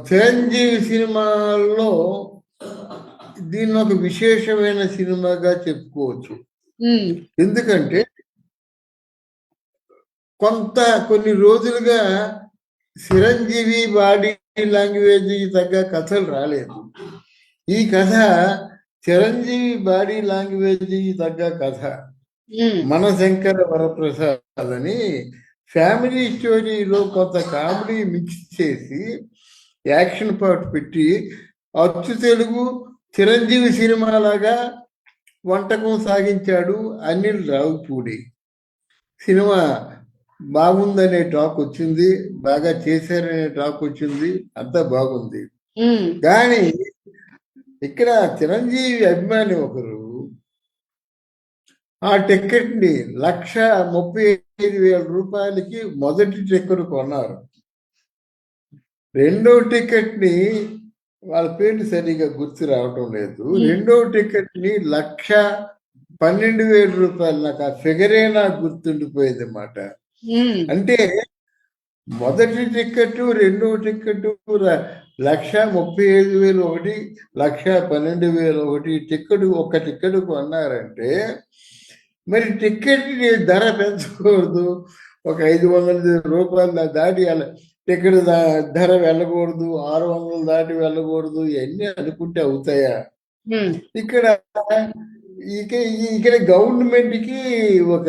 చిరంజీవి సినిమాల్లో దీన్ని ఒక విశేషమైన సినిమాగా చెప్పుకోవచ్చు. ఎందుకంటే కొన్ని రోజులుగా చిరంజీవి బాడీ లాంగ్వేజ్ తగ్గ కథలు రాలేదు. ఈ కథ చిరంజీవి బాడీ లాంగ్వేజ్ తగ్గ కథ. మనశంకర వరప్రసాద్ అని ఫ్యామిలీ స్టోరీలో కొంత కామెడీ మిక్స్ చేసి యాక్షన్ పార్ట్ పెట్టి అచ్చు తెలుగు చిరంజీవి సినిమాలాగా వంటకం సాగించాడు అనిల్ రావుపూడి. సినిమా బాగుందనే టాక్ వచ్చింది, బాగా చేశారనే టాక్ వచ్చింది, అంతా బాగుంది. కానీ ఇక్కడ చిరంజీవి అభిమాని ఒకరు ఆ టికెట్ ని 1,35,000 రూపాయలకి మొదటి టికెట్ కొన్నారు. రెండో టికెట్ ని వాళ్ళ పేర్లు సరిగా గుర్తు రావటం లేదు. రెండో టికెట్ ని 1,12,000 రూపాయలు. నాకు ఆ ఫిగరే నాకు గుర్తుండిపోయేది అన్నమాట. అంటే మొదటి టికెట్ రెండో టికెట్ 1,35,000 ఒకటి, 1,12,000 ఒకటి టికెట్. ఒక టికెట్ కొన్నారంటే మరి టికెట్ ధర పెంచకూడదు, ఒక 500 రూపాయలు దాటి టికెట్ ధర వెళ్ళకూడదు, 600 దాటి వెళ్ళకూడదు, ఇవన్నీ అనుకుంటే అవుతాయా? ఇక్కడ గవర్నమెంట్ కి ఒక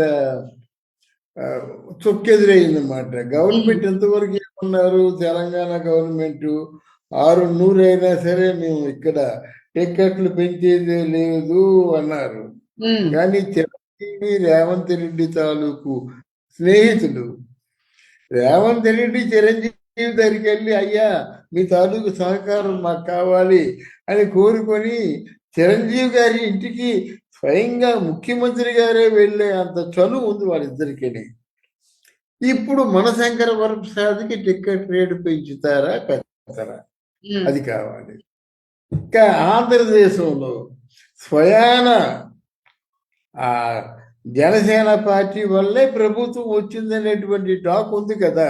చొక్కెదురైందన్నమాట. గవర్నమెంట్ ఎంతవరకు ఏమన్నారు, తెలంగాణ గవర్నమెంట్ 600 అయినా సరే మేము ఇక్కడ టికెట్లు పెంచేదే లేదు అన్నారు. కానీ చిరంజీవి రేవంత్ రెడ్డి తాలూకు స్నేహితులు రేవంత్ రెడ్డి చిరంజీవి దగ్గరికి వెళ్ళి, అయ్యా మీ తాలూకు సహకారం మాకు కావాలి అని కోరుకొని చిరంజీవి గారి ఇంటికి స్వయంగా ముఖ్యమంత్రి గారే వెళ్ళే అంత చనువు ఉంది వాళ్ళిద్దరికి. ఇప్పుడు మనశంకర వరప్రసాద్కి టికెట్ రేటు పెంచుతారా పెంచుతారా అది కావాలి. ఇంకా ఆంధ్రదేశంలో స్వయాన ఆ జనసేన పార్టీ వల్లే ప్రభుత్వం వచ్చిందనేటువంటి టాక్ ఉంది కదా.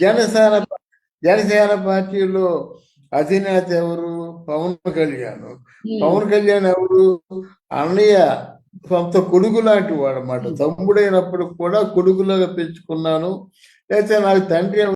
జనసేన పార్టీలో అధినేత ఎవరు? పవన్ కళ్యాణ్. పవన్ కళ్యాణ్ ఎవరు? అన్నయ్య సొంత కొడుకు లాంటి వాడు అన్నమాట. తమ్ముడైనప్పుడు కూడా కొడుకులాగా పెంచుకున్నాను, లేకపోతే నాకు తండ్రి